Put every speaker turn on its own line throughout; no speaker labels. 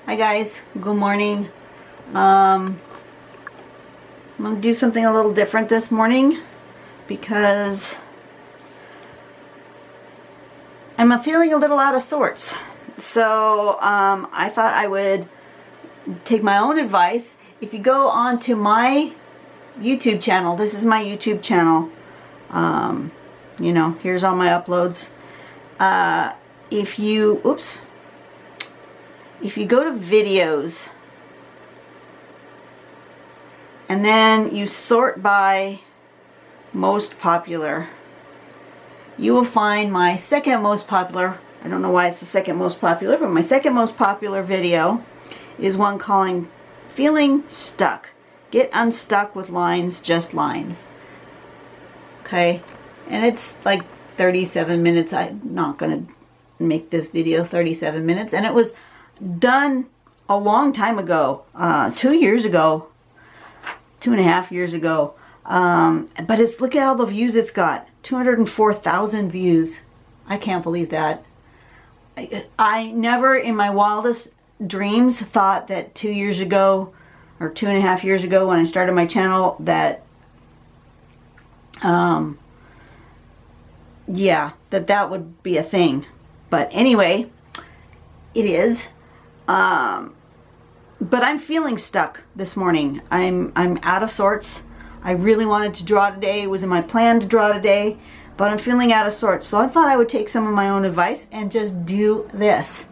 Hi guys, good morning. I'm going to do something a little different this morning because I'm feeling a little out of sorts. So I thought I would take my own advice. If you go onto my YouTube channel, this is my YouTube channel. You know, here's all my uploads. If you go to videos and then you sort by most popular, you will find my second most popular, I don't know why it's the second most popular, but my second most popular video is one calling Feeling Stuck. Get unstuck with lines, just lines. Okay, and it's like 37 minutes. I'm not going to make this video 37 minutes, and it was done a long time ago, 2 years ago, 2.5 years ago. But it's, look at all the views it's got. 204,000 views. I can't believe that. I never in my wildest dreams thought that 2 years ago or 2.5 years ago when I started my channel that that would be a thing. But anyway, it is. But I'm feeling stuck this morning. I'm out of sorts. I really wanted to draw today. It was in my plan to draw today, but I'm feeling out of sorts. So I thought I would take some of my own advice and just do this.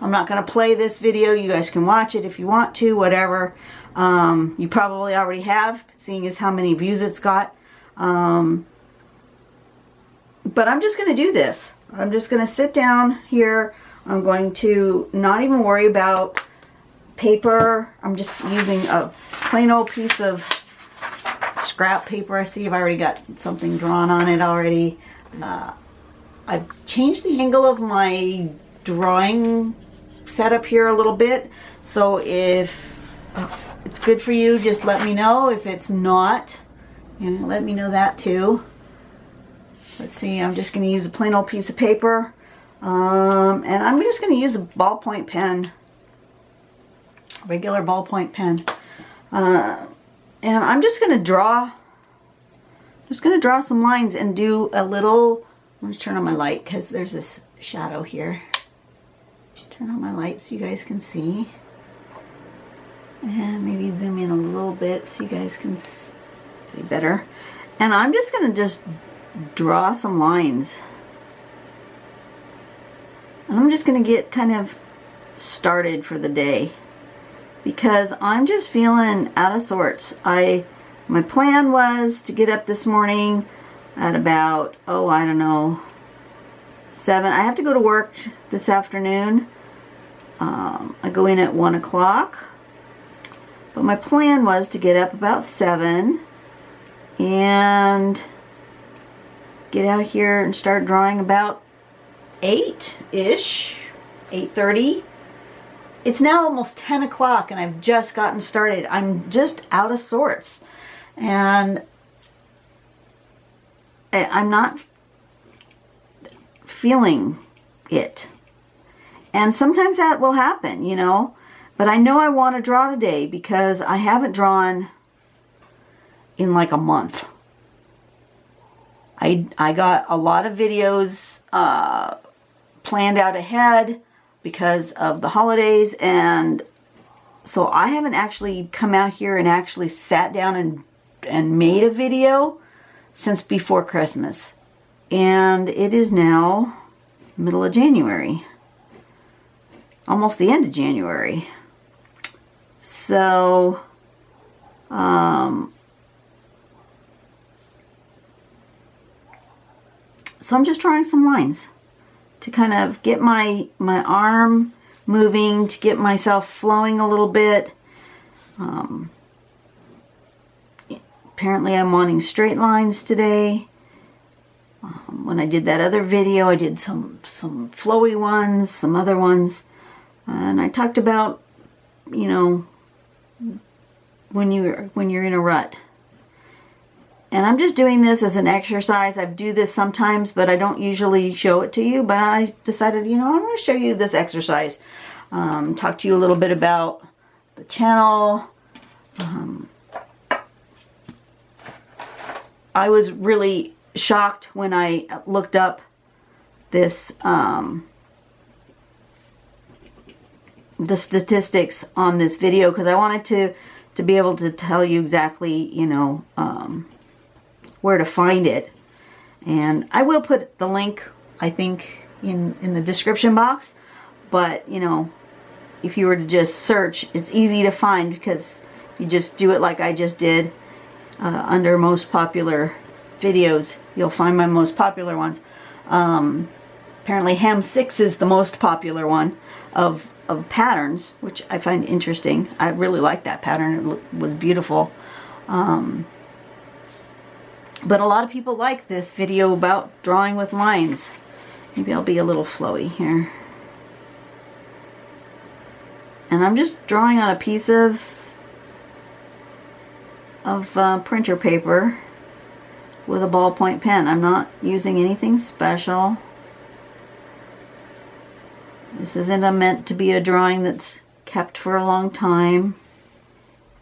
I'm not going to play this video. You guys can watch it if you want to, whatever. You probably already have, seeing as how many views it's got. But I'm just going to do this. I'm just going to sit down here. I'm going to not even worry about paper. I'm just using a plain old piece of scrap paper. I see I've already got something drawn on it already. I've changed the angle of my drawing setup here a little bit. So if it's good for you, just let me know. If it's not, you know, let me know that too. Let's see, I'm just going to use a plain old piece of paper. And I'm just going to use a ballpoint pen. Regular ballpoint pen. And I'm just going to draw. Some lines and do a little. I'm going to turn on my light because there's this shadow here. Turn on my light so you guys can see. And maybe zoom in a little bit so you guys can see better. And I'm just going to draw some lines. And I'm just going to get kind of started for the day because I'm just feeling out of sorts. My plan was to get up this morning at about, I don't know, 7. I have to go to work this afternoon. I go in at 1 o'clock. But my plan was to get up about 7 and get out here and start drawing about 8-ish, 8:30. It's now almost 10 o'clock and I've just gotten started. I'm just out of sorts. And I'm not feeling it. And sometimes that will happen, you know. But I know I want to draw today because I haven't drawn in like a month. I got a lot of videos planned out ahead because of the holidays, and so I haven't actually come out here and actually sat down and made a video since before Christmas. And it is now middle of January. Almost the end of January. So so I'm just drawing some lines to kind of get my arm moving, to get myself flowing a little bit. Apparently I'm wanting straight lines today. When I did that other video, I did some flowy ones, some other ones. And I talked about, you know, when you're in a rut. And I'm just doing this as an exercise. I do this sometimes, but I don't usually show it to you. But I decided, you know, I'm going to show you this exercise. talk to you a little bit about the channel. I was really shocked when I looked up this, the statistics on this video, because I wanted to be able to tell you exactly, you know, where to find it. And I will put the link, I think, in the description box. But, you know, if you were to just search, it's easy to find, because you just do it like I just did, under most popular videos. You'll find my most popular ones. Apparently Hem 6 is the most popular one of patterns, which I find interesting. I really like that pattern. It was beautiful. But a lot of people like this video about drawing with lines. Maybe I'll be a little flowy here. And I'm just drawing on a piece of printer paper with a ballpoint pen. I'm not using anything special. This isn't meant to be a drawing that's kept for a long time.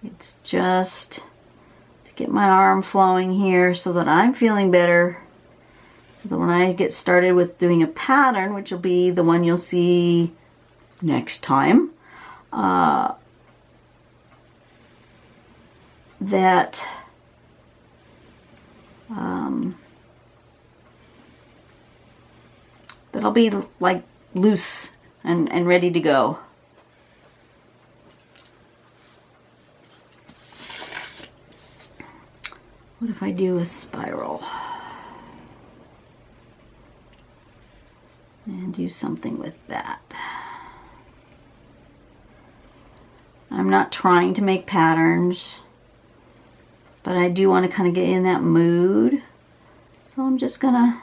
It's just to get my arm flowing here so that I'm feeling better. So that when I get started with doing a pattern, which will be the one you'll see next time, that I'll be like loose and ready to go. What if I do a spiral and do something with that? I'm not trying to make patterns, but I do want to kind of get in that mood. So I'm just gonna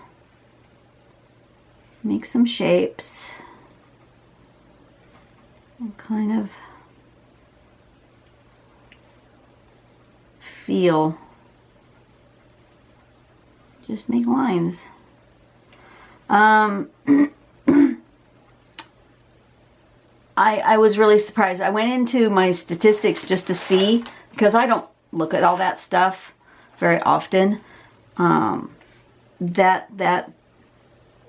make some shapes and kind of feel, just make lines. I was really surprised. I went into my statistics just to see, because I don't look at all that stuff very often. That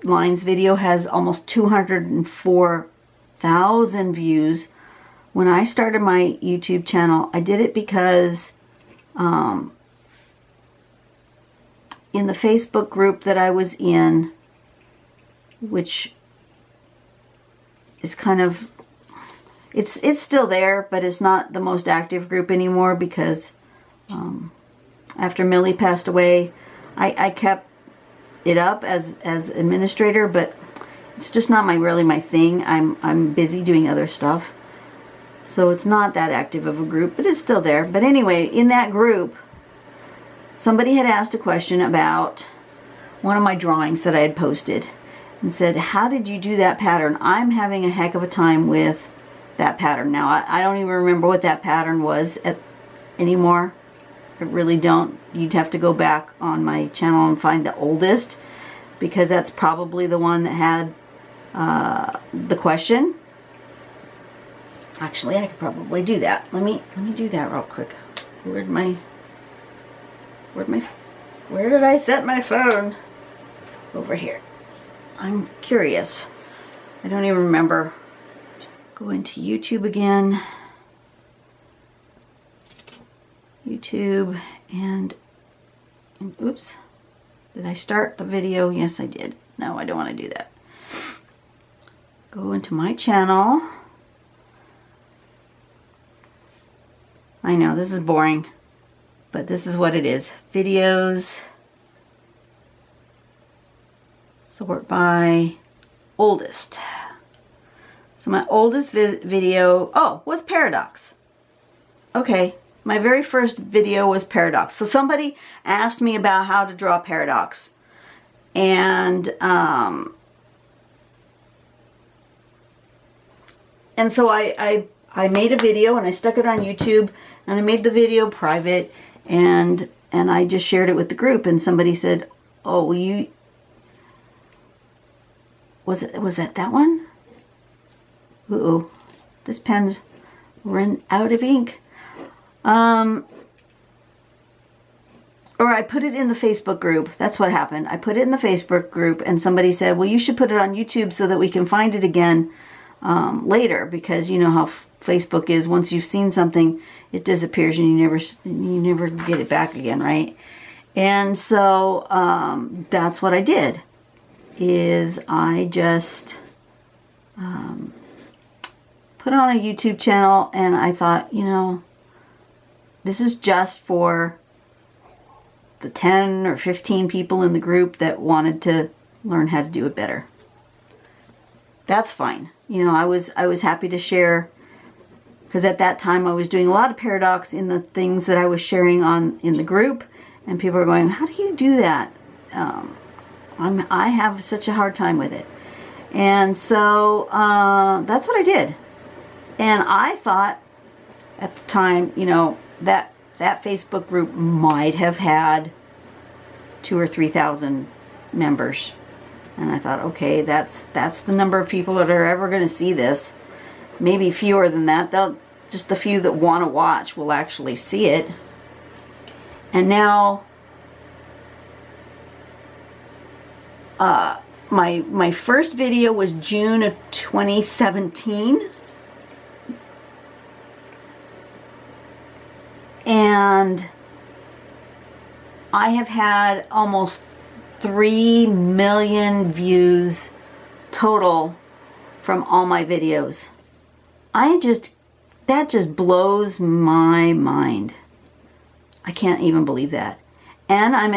lines video has almost 204,000 views. When I started my YouTube channel, I did it because in the Facebook group that I was in, which is kind of, it's still there, but it's not the most active group anymore, because after Millie passed away, I kept it up as administrator, but it's just not really my thing. I'm busy doing other stuff, so it's not that active of a group, but it's still there. But anyway, in that group, somebody had asked a question about one of my drawings that I had posted, and said, how did you do that pattern? I'm having a heck of a time with that pattern. Now, I don't even remember what that pattern was anymore. I really don't. You'd have to go back on my channel and find the oldest, because that's probably the one that had the question. Actually, I could probably do that. Let me do that real quick. Where did I set my phone? Over here. I'm curious. I don't even remember. Go into YouTube again. YouTube and oops. Did I start the video? Yes, I did. No, I don't want to do that. Go into my channel. I know this is boring, but this is what it is. Videos. Sort by oldest. So my oldest video, was Paradox. Okay, my very first video was Paradox. So somebody asked me about how to draw Paradox. And so I made a video and I stuck it on YouTube, and I made the video private, and I just shared it with the group, and somebody said, oh, will you... Was that one? Uh-oh. this pen's run out of ink. Or I put it in the Facebook group. That's what happened. I put it in the Facebook group and somebody said, well, you should put it on YouTube so that we can find it again later, because you know how Facebook is. Once you've seen something, it disappears and you never get it back again, right? And so that's what I did, is I just put on a YouTube channel, and I thought, you know, this is just for the 10 or 15 people in the group that wanted to learn how to do it better. That's fine. You know, I was happy to share, because at that time I was doing a lot of paradox in the things that I was sharing in the group, and people are going, how do you do that? I have such a hard time with it. And so that's what I did. And I thought at the time, you know, that Facebook group might have had 2,000 or 3,000 members. And I thought, okay, that's the number of people that are ever going to see this. Maybe fewer than that. Just the few that want to watch will actually see it. And now my first video was June of 2017. And I have had almost 3 million views total from all my videos. That just blows my mind. I can't even believe that. And I'm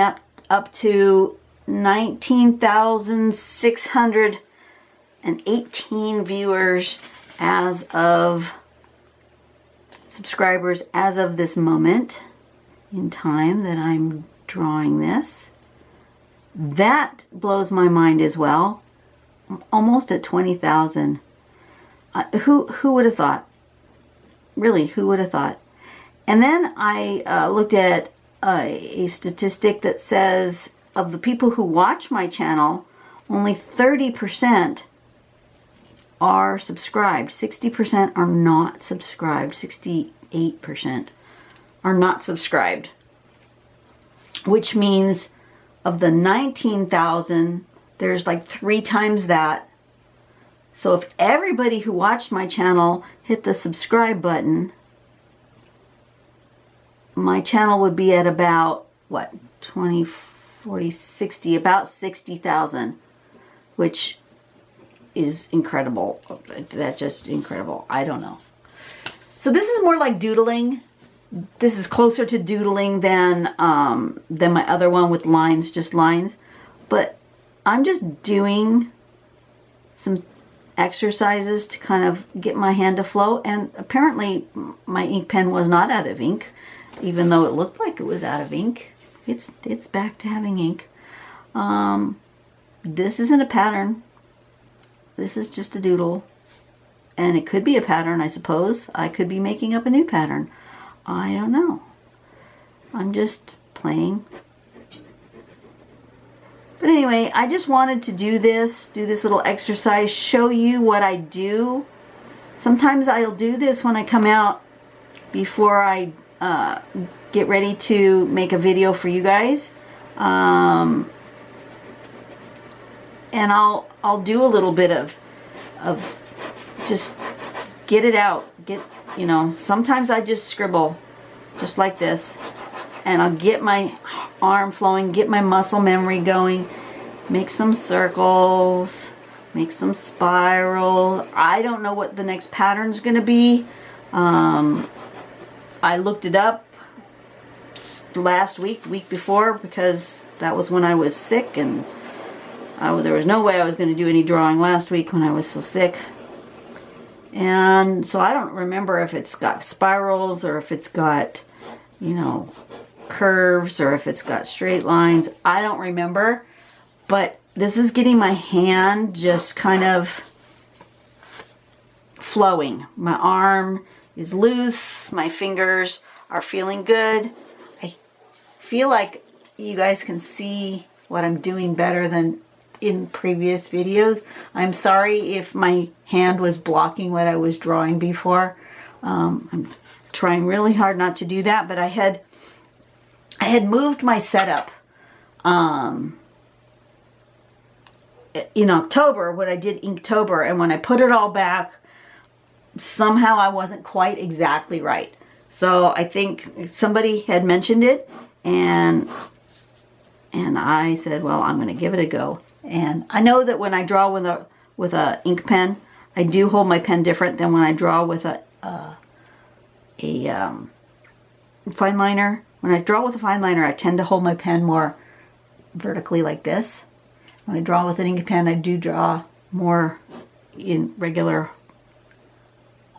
up to 19,618 viewers as of subscribers as of this moment in time that I'm drawing this. That blows my mind as well. I'm almost at 20,000. Who would have thought? Really, who would have thought? And then I looked at a statistic that says of the people who watch my channel, only 30% are subscribed. 60% are not subscribed. 68% are not subscribed. Which means of the 19,000, there's like 3 times that. So if everybody who watched my channel hit the subscribe button, my channel would be at about, what, 20, 40, 60, about 60,000, which is incredible. That's just incredible. I don't know. So this is more like doodling. This is closer to doodling than my other one with lines, just lines. But I'm just doing some exercises to kind of get my hand to flow. And apparently my ink pen was not out of ink, even though it looked like it was out of ink. It's back to having ink. This isn't a pattern. This is just a doodle. And it could be a pattern, I suppose. I could be making up a new pattern. I don't know. I'm just playing. But anyway, I just wanted to do this little exercise, show you what I do. Sometimes I'll do this when I come out before I get ready to make a video for you guys. And I'll do a little bit of just get it out. You know, sometimes I just scribble just like this, and I'll get my arm flowing, get my muscle memory going, make some circles, make some spirals. I don't know what the next pattern's going to be. I looked it up last week, week before, because that was when I was sick, and there was no way I was going to do any drawing last week when I was so sick. And so I don't remember if it's got spirals or if it's got, you know, curves or if it's got straight lines. I don't remember. But this is getting my hand just kind of flowing. My arm is loose. My fingers are feeling good. I feel like you guys can see what I'm doing better than in previous videos. I'm sorry if my hand was blocking what I was drawing before. I'm trying really hard not to do that, but I had moved my setup in October when I did Inktober, and when I put it all back, somehow I wasn't quite exactly right. So I think somebody had mentioned it, and I said, well, I'm going to give it a go. And I know that when I draw with a ink pen, I do hold my pen different than when I draw with a fine liner. When I draw with a fine liner, I tend to hold my pen more vertically like this. When I draw with an ink pen, I do draw more in regular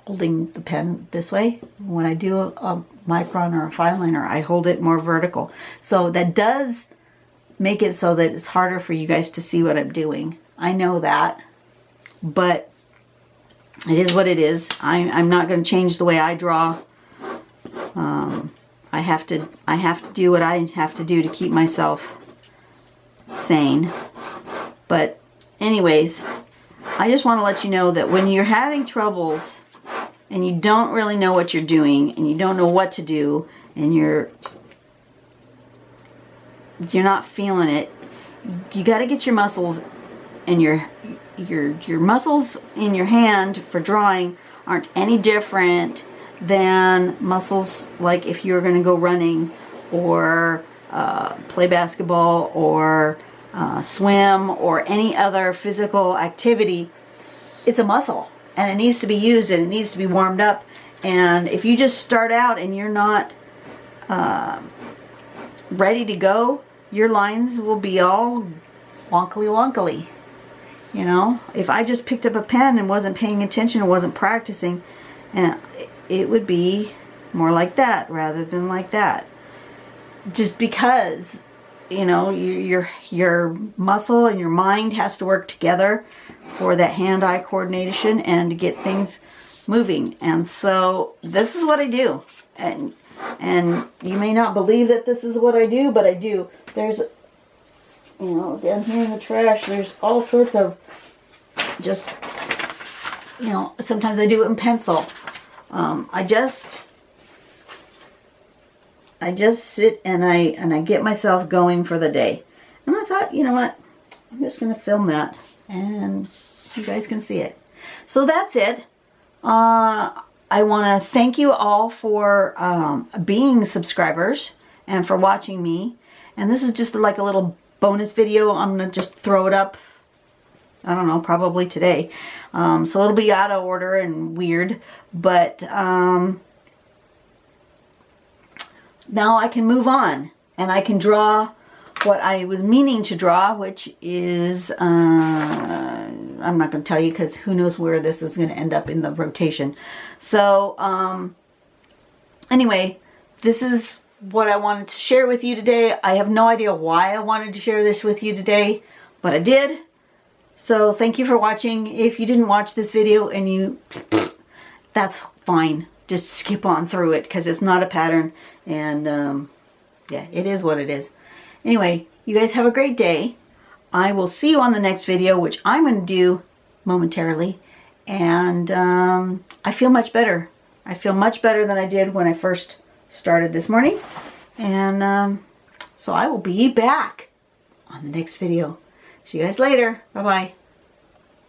holding the pen this way. When I do a micron or a fine liner, I hold it more vertical. So that does make it so that it's harder for you guys to see what I'm doing. I know that, but it is what it is. I'm not going to change the way I draw. I have to do what I have to do to keep myself sane. But anyways, I just want to let you know that when you're having troubles and you don't really know what you're doing and you don't know what to do and you're not feeling it, you got to get your muscles and your muscles in your hand for drawing aren't any different than muscles like if you're going to go running or play basketball or swim or any other physical activity. It's a muscle and it needs to be used and it needs to be warmed up. And if you just start out and you're not ready to go, your lines will be all wonkily. You know, if I just picked up a pen and wasn't paying attention and wasn't practicing, it would be more like that rather than like that. Just because, you know, your muscle and your mind has to work together for that hand-eye coordination and to get things moving. And so this is what I do. And you may not believe that this is what I do, but I do. There's, you know, down here in the trash, there's all sorts of just, you know, sometimes I do it in pencil. I just sit and I get myself going for the day. And I thought, you know what, I'm just going to film that and you guys can see it. So that's it. I want to thank you all for being subscribers and for watching me. And this is just like a little bonus video. I'm going to just throw it up, I don't know, probably today. So it'll be out of order and weird. But now I can move on. And I can draw what I was meaning to draw, which is, I'm not going to tell you because who knows where this is going to end up in the rotation. So, anyway, this is what I wanted to share with you today. I have no idea why I wanted to share this with you today, but I did. So thank you for watching. If you didn't watch this video and that's fine. Just skip on through it because it's not a pattern. And yeah, it is what it is. Anyway, you guys have a great day. I will see you on the next video, which I'm going to do momentarily. And I feel much better. I feel much better than I did when I first started this morning. And so I will be back on the next video. See you guys later. Bye-bye.